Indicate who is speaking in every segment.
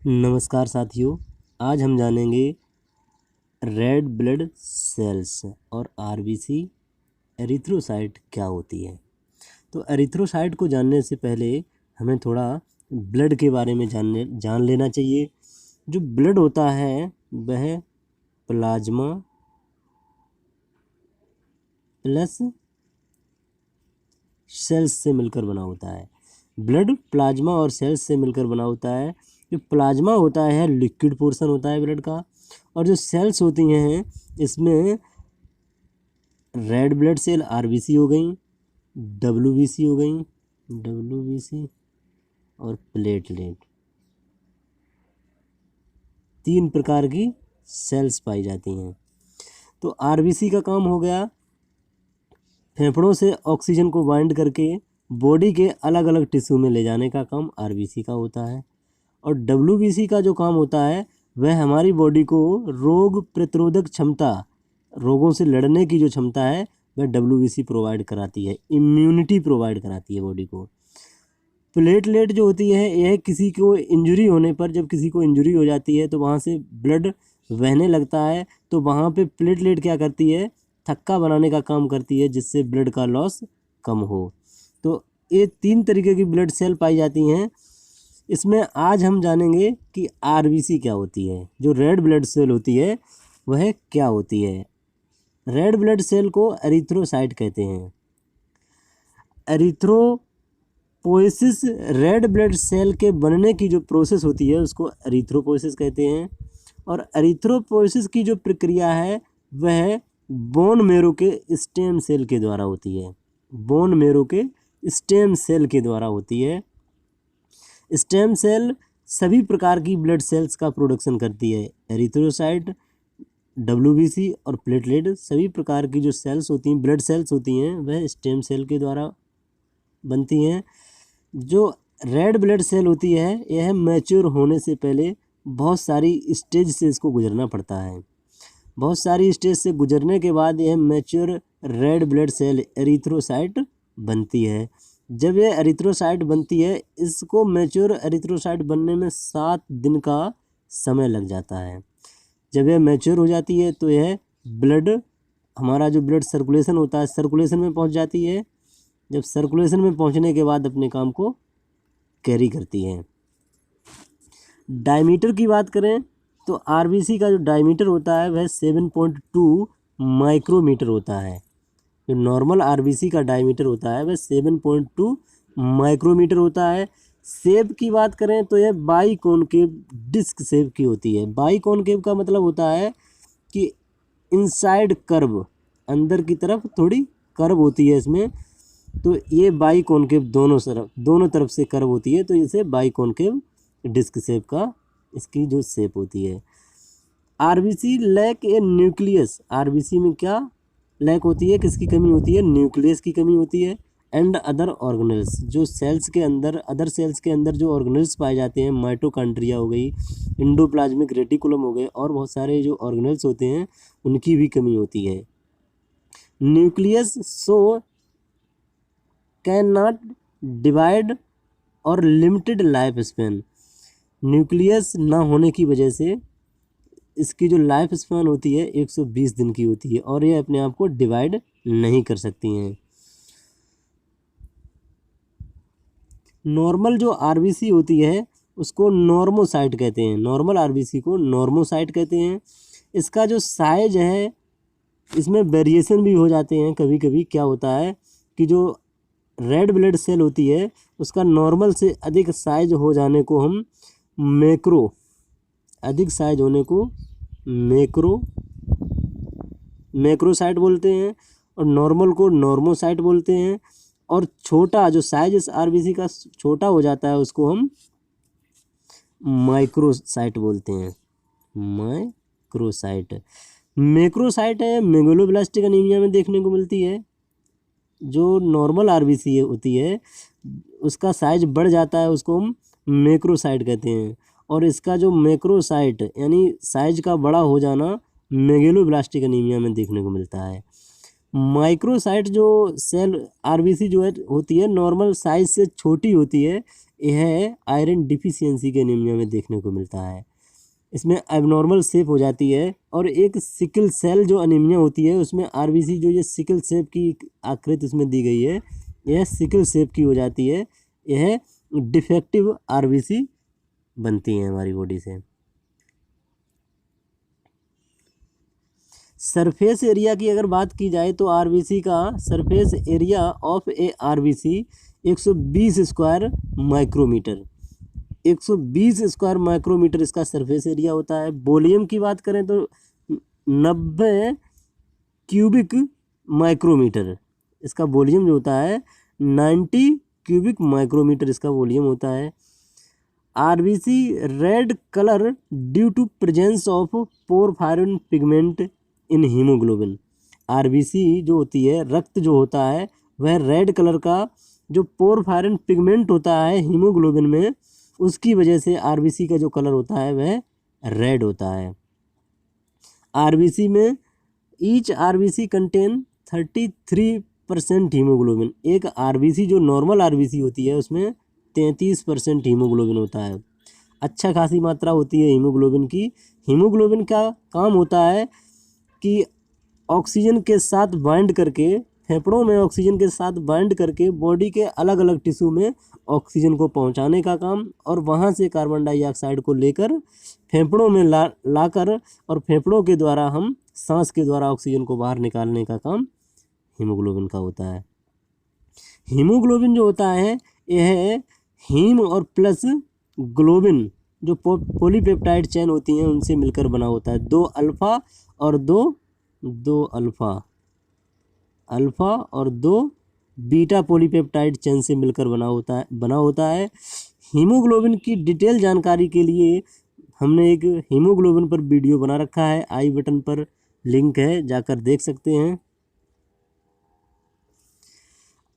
Speaker 1: नमस्कार साथियों, आज हम जानेंगे रेड ब्लड सेल्स और आरबीसी एरिथ्रोसाइट क्या होती है। तो एरिथ्रोसाइट को जानने से पहले हमें थोड़ा ब्लड के बारे में जान लेना चाहिए। जो ब्लड होता है वह प्लाज्मा प्लस सेल्स से मिलकर बना होता है। ब्लड प्लाज्मा और सेल्स से मिलकर बना होता है। जो प्लाज्मा होता है लिक्विड पोर्शन होता है ब्लड का, और जो सेल्स होती हैं इसमें रेड ब्लड सेल आरबीसी हो गई, डब्ल्यूबीसी हो गई, डब्ल्यूबीसी और प्लेटलेट, 3 प्रकार की सेल्स पाई जाती हैं। तो आरबीसी का काम हो गया फेफड़ों से ऑक्सीजन को बाइंड करके बॉडी के अलग अलग टिश्यू में ले जाने का काम आरबीसी का होता है। और डब्ल्यूबीसी का जो काम होता है वह हमारी बॉडी को रोग प्रतिरोधक क्षमता, रोगों से लड़ने की जो क्षमता है वह डब्ल्यूबीसी प्रोवाइड कराती है, इम्यूनिटी प्रोवाइड कराती है बॉडी को। प्लेटलेट जो होती है यह किसी को इंजरी होने पर, जब किसी को इंजरी हो जाती है तो वहाँ से ब्लड बहने लगता है, तो वहाँ पे प्लेटलेट क्या करती है, थक्का बनाने का काम करती है, जिससे ब्लड का लॉस कम हो। तो ये 3 तरीके की ब्लड सेल पाई जाती हैं। इसमें आज हम जानेंगे कि आरबीसी क्या होती है। जो रेड ब्लड सेल होती है वह क्या होती है। रेड ब्लड सेल को एरिथ्रोसाइट कहते हैं। एरिथ्रोपोइसिस रेड ब्लड सेल के बनने की जो प्रोसेस होती है उसको एरिथ्रोपोइसिस कहते हैं। और एरिथ्रोपोइसिस की जो प्रक्रिया है वह बोन मेरो के स्टेम सेल के द्वारा होती है। बोन मेरो के स्टेम सेल के द्वारा होती है। स्टेम सेल सभी प्रकार की ब्लड सेल्स का प्रोडक्शन करती है। एरिथ्रोसाइट, डब्ल्यूबीसी और प्लेटलेट सभी प्रकार की जो सेल्स होती हैं, ब्लड सेल्स होती हैं, वह स्टेम सेल के द्वारा बनती हैं। जो रेड ब्लड सेल होती है यह मैच्योर होने से पहले बहुत सारी स्टेज से इसको गुजरना पड़ता है। बहुत सारी स्टेज से गुजरने के बाद यह mature red blood cell erythrocyte बनती है। जब ये एरिथ्रोसाइट बनती है, इसको मैच्योर एरिथ्रोसाइट बनने में 7 दिन का समय लग जाता है। जब यह मैच्योर हो जाती है तो यह ब्लड, हमारा जो ब्लड सर्कुलेशन होता है, सर्कुलेशन में पहुंच जाती है। जब सर्कुलेशन में पहुंचने के बाद अपने काम को कैरी करती है। डायमीटर की बात करें तो आरबीसी का जो डायमीटर होता है वह 7.2 माइक्रोमीटर होता है। जो नॉर्मल आरबीसी का डायमीटर होता है वह 7.2 माइक्रोमीटर होता है। शेप की बात करें तो यह बाइकॉनकेव डिस्क शेप की होती है। बाइकॉनकेव का मतलब होता है कि इनसाइड कर्व, अंदर की तरफ थोड़ी कर्व होती है इसमें, तो ये बाइकॉनकेव दोनों तरफ से कर्व होती है, तो इसे बाइकॉनकेव डिस्क शेप का इसकी जो शेप होती है। आरबीसी लैक ए न्यूक्लियस, आरबीसी में क्या लैक होती है, किसकी कमी होती है, न्यूक्लियस की कमी होती है। एंड अदर ऑर्गेनेल्स, जो सेल्स के अंदर, अदर सेल्स के अंदर जो ऑर्गेनेल्स पाए जाते हैं, माइटोकॉन्ड्रिया हो गई, इंडोप्लाज्मिक रेटिकुलम हो गए, और बहुत सारे जो ऑर्गेनेल्स होते हैं उनकी भी कमी होती है। Nucleus so can not divide और लिमिटेड लाइफ स्पेन, न्यूक्लियस ना होने की वजह से इसकी जो लाइफ स्पैन होती है 120 दिन की होती है, और ये अपने आप को डिवाइड नहीं कर सकती हैं। नॉर्मल जो आरबीसी होती है उसको नॉर्मोसाइट कहते हैं। नॉर्मल आरबीसी को नॉर्मोसाइट कहते हैं। इसका जो साइज है इसमें वेरिएशन भी हो जाते हैं। कभी कभी क्या होता है कि जो रेड ब्लड सेल होती है उसका नॉर्मल से अधिक साइज हो जाने को हम अधिक साइज होने को मैक्रोसाइट बोलते हैं, और नॉर्मल को नॉर्मोसाइट बोलते हैं। और छोटा जो साइज इस आरबीसी का छोटा हो जाता है उसको हम माइक्रोसाइट बोलते हैं। मैक्रोसाइट है मेगालोब्लास्टिक एनीमिया में देखने को मिलती है। जो नॉर्मल आरबीसी होती है उसका साइज बढ़ जाता है, उसको हम मैक्रोसाइट कहते हैं। और इसका जो मैक्रोसाइट यानी साइज का बड़ा हो जाना मेगालोब्लास्टिक एनीमिया में देखने को मिलता है। माइक्रोसाइट जो सेल आरबीसी जो है होती है नॉर्मल साइज से छोटी होती है, यह आयरन डिफिशियंसी के एनीमिया में देखने को मिलता है। इसमें एबनॉर्मल शेप हो जाती है। और एक सिकल सेल जो एनीमिया होती है उसमें आरबीसी जो ये सिकल शेप की आकृति उसमें दी गई है, यह सिकल शेप की हो जाती है। यह डिफेक्टिव आरबीसी बनती हैं हमारी बॉडी से। सरफेस एरिया की अगर बात की जाए तो आरबीसी का surface area of a RBC 120 square micrometer, 120 square micrometer इसका सरफेस एरिया होता है। वॉल्यूम की बात करें तो 90 क्यूबिक माइक्रोमीटर इसका वॉल्यूम जो होता है, 90 क्यूबिक माइक्रोमीटर इसका वॉल्यूम होता है। RBC red colour due to presence of porphyrin pigment in haemoglobin. RBC जो होती है, रक्त जो होता है, वह रेड कलर का जो पोरफायरिन पिगमेंट होता है हीमोग्लोबिन में, उसकी वजह से आरबीसी का जो कलर होता है वह रेड होता है। आरबीसी में ईच आरबीसी कंटेन 33% हीमोग्लोबिन। एक आरबीसी जो नॉर्मल आरबीसी होती है उसमें 33% हीमोग्लोबिन होता है। अच्छा खासी मात्रा होती है हीमोग्लोबिन की। हीमोग्लोबिन का काम होता है कि ऑक्सीजन के साथ बाइंड करके, फेफड़ों में ऑक्सीजन के साथ बाइंड करके बॉडी के अलग अलग टिश्यू में ऑक्सीजन को पहुंचाने का काम, और वहां से कार्बन डाइऑक्साइड को लेकर फेफड़ों में लाकर और फेफड़ों के द्वारा हम सांस के द्वारा ऑक्सीजन को बाहर निकालने का काम हीमोग्लोबिन का होता है। हीमोग्लोबिन जो होता है यह हीम और प्लस ग्लोबिन जो पॉलीपेप्टाइड चेन होती हैं उनसे मिलकर बना होता है। 2 अल्फा और 2 अल्फा और 2 बीटा पॉलीपेप्टाइड चेन से मिलकर बना होता है। हीमोग्लोबिन की डिटेल जानकारी के लिए हमने एक हीमोग्लोबिन पर वीडियो बना रखा है, आई बटन पर लिंक है, जाकर देख सकते हैं।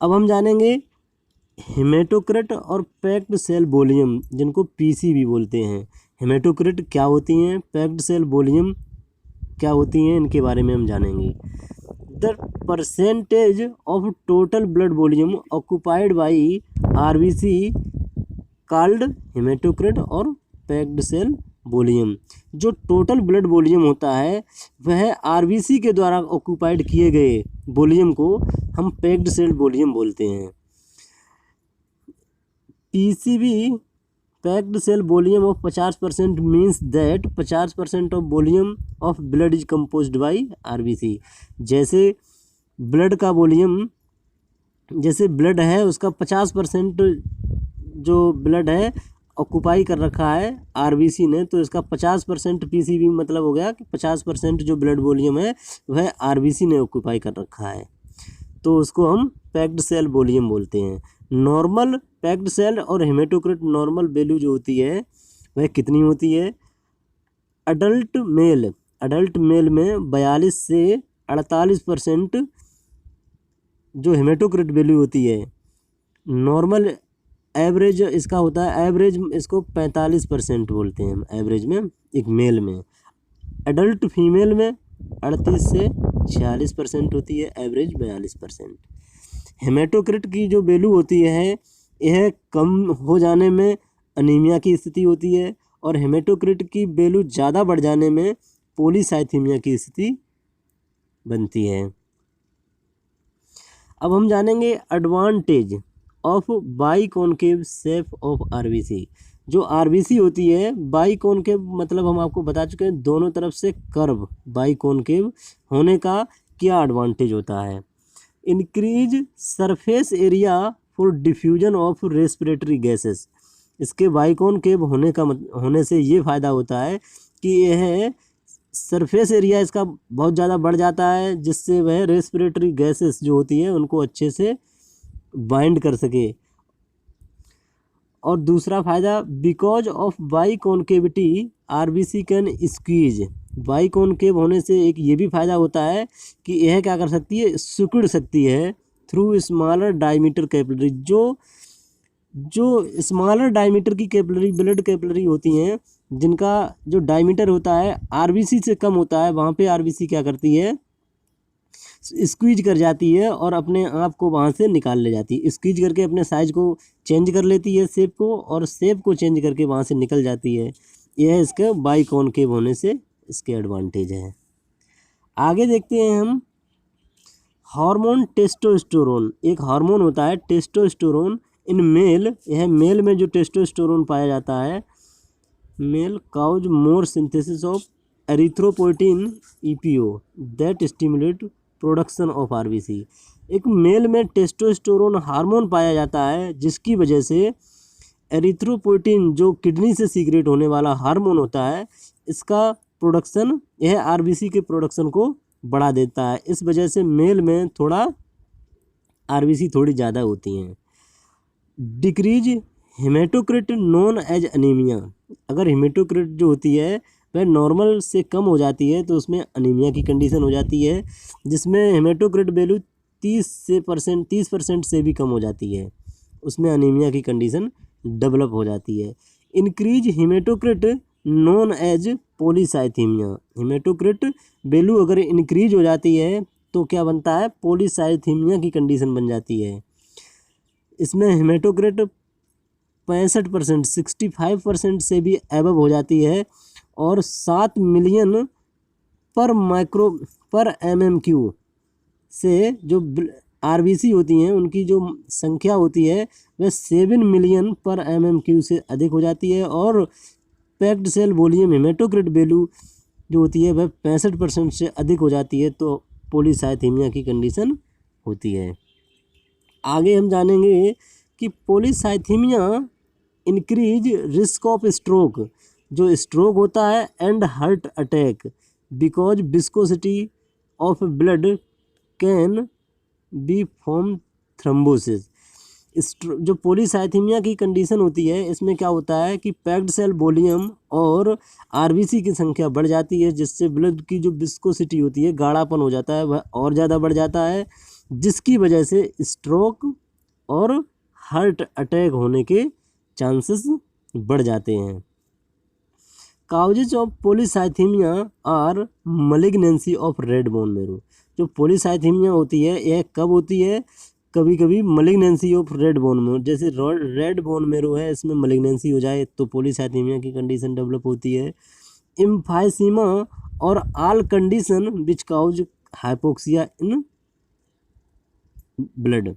Speaker 1: अब हम जानेंगे हेमेटोक्रिट और पैक्ड सेल वॉल्यूम, जिनको पीसी भी बोलते हैं। हेमेटोक्रिट क्या होती हैं, पैक्ड सेल वॉल्यूम क्या होती हैं, इनके बारे में हम जानेंगे। The percentage of total blood volume occupied by RBC called haematocrit और पैक्ड सेल वॉल्यूम। जो टोटल ब्लड वॉल्यूम होता है वह आरबीसी के द्वारा ऑक्यूपाइड किए गए वॉल्यूम को हम पैक्ड सेल वॉल्यूम बोलते हैं। PCV packed cell volume of 50% means that 50% of volume of blood is composed by RBC. जैसे ब्लड का वॉल्यूम, जैसे ब्लड है उसका 50% जो ब्लड है ऑक्यूपाई कर रखा है आरबीसी ने, तो इसका 50% पीसीबी मतलब हो गया कि 50% जो ब्लड वॉल्यूम है वह आरबीसी ने ऑक्यूपाई कर रखा है, तो उसको हम पैक्ड सेल वॉल्यूम बोलते हैं। नॉर्मल पैक्ड सेल और हेमेटोक्रिट नॉर्मल वैल्यू जो होती है वह कितनी होती है। अडल्ट मेल में 42 से 48% जो हेमेटोक्रिट वैल्यू होती है। नॉर्मल एवरेज इसका होता है, एवरेज इसको 45% बोलते हैं हम एवरेज में एक मेल में। एडल्ट फीमेल में 38 से 46% होती है, एवरेज 42%। हेमेटोक्रिट की जो वैल्यू होती है यह कम हो जाने में अनीमिया की स्थिति होती है, और हेमेटोक्रिट की वैल्यू ज़्यादा बढ़ जाने में पॉलीसाइथीमिया की स्थिति बनती है। अब हम जानेंगे advantage of biconcave shape of RBC. जो आरबीसी होती है बाइकॉन्केव मतलब हम आपको बता चुके हैं, दोनों तरफ से कर्व बाइकॉन्केव होने का क्या एडवांटेज होता है। Increase surface area for diffusion of respiratory gases. इसके बाइकॉन्केव होने से ये फ़ायदा होता है कि यह सरफेस एरिया इसका बहुत ज़्यादा बढ़ जाता है, जिससे वह रेस्पिरेटरी गैसेस जो होती है उनको अच्छे से बाइंड कर सके। और दूसरा फ़ायदा, because of biconcavity RBC can squeeze. Biconcave होने से एक ये भी फ़ायदा होता है कि यह क्या कर सकती है, सिकुड़ सकती है थ्रू स्मॉलर डायमीटर कैपिलरी। जो स्मॉलर डायमीटर की कैपिलरी, ब्लड कैपिलरी होती हैं, जिनका जो डायमीटर होता है आरबीसी से कम होता है, वहाँ पे आरबीसी क्या करती है, स्क्वीज कर जाती है और अपने आप को वहाँ से निकाल ले जाती है। स्क्वीज करके अपने साइज को चेंज कर लेती है, शेप को, और शेप को चेंज करके वहाँ से निकल जाती है। यह इसके बाइकॉनकेव होने से इसके एडवांटेज है। आगे देखते हैं हम हार्मोन टेस्टोस्टेरोन। एक हार्मोन होता है टेस्टोस्टेरोन इन मेल। यह मेल में जो टेस्टोस्टेरोन पाया जाता है, male causes more synthesis of erythropoietin EPO that stimulate production of RBC। एक मेल में टेस्टोस्टेरोन हार्मोन पाया जाता है जिसकी वजह से एरिथ्रोपोइटिन जो किडनी से सीक्रेट होने वाला हार्मोन होता है, इसका प्रोडक्शन, यह RBC के प्रोडक्शन को बढ़ा देता है। इस वजह से मेल में थोड़ा RBC थोड़ी ज़्यादा होती हैं। Decrease haematocrit known as anaemia. अगर हेमेटोक्रिट जो होती है वह नॉर्मल से कम हो जाती है तो उसमें अनीमिया की कंडीशन हो जाती है, जिसमें हेमेटोक्रिट वैल्यू 30% से भी कम हो जाती है, उसमें अनीमिया की कंडीशन डेवलप हो जाती है। Increase haematocrit known as polycythaemia. Haematocrit value अगर इंक्रीज हो जाती है तो क्या बनता है, पॉलीसाइथीमिया की कंडीशन बन जाती है। इसमें हेमेटोक्रिट 65% 65% से भी एबव हो जाती है और 7 मिलियन पर MMQ से जो RBC होती हैं उनकी जो संख्या होती है वह 7 मिलियन पर MMQ से अधिक हो जाती है। और packed cell volume haematocrit value जो होती है वह 65% से अधिक हो जाती है, तो पॉलीसाइथीमिया की कंडीशन होती है। आगे हम जानेंगे कि polycythaemia increase risk of stroke, जो स्ट्रोक होता है, and heart attack because viscosity of blood can be form thrombosis. जो पॉलीसाइथीमिया की कंडीशन होती है इसमें क्या होता है कि पैक्ड सेल वॉल्यूम और RBC की संख्या बढ़ जाती है, जिससे ब्लड की जो विस्कोसिटी होती है, गाढ़ापन हो जाता है, वह और ज़्यादा बढ़ जाता है, जिसकी वजह से स्ट्रोक और हार्ट अटैक होने के चांसेस बढ़ जाते हैं। Causes of polycythaemia or malignancy of red bone marrow. जो पॉलीसाइथीमिया होती है यह कब होती है, कभी कभी malignancy of red bone marrow, जैसे रेड बोन मैरो है इसमें मलिग्नेंसी हो जाए तो पॉलीसाइथीमिया की कंडीशन डेवलप होती है। एम्फाइसीमा और all condition which cause hypoxia in blood.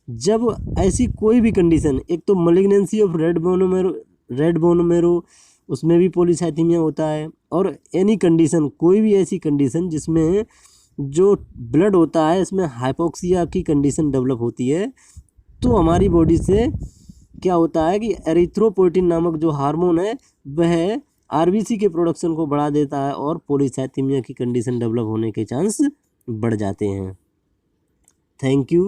Speaker 1: जब ऐसी कोई भी कंडीशन, एक तो malignancy of red bone marrow उसमें भी पॉलीसाइथीमिया होता है, और एनी कंडीशन, कोई भी ऐसी कंडीशन जिसमें जो ब्लड होता है इसमें हाइपोक्सिया की कंडीशन डेवलप होती है, तो हमारी बॉडी से क्या होता है कि एरिथ्रोपोइटिन नामक जो हार्मोन है वह RBC के प्रोडक्शन को बढ़ा देता है और पॉलीसाइथीमिया की कंडीशन डेवलप होने के चांस बढ़ जाते हैं। Thank you.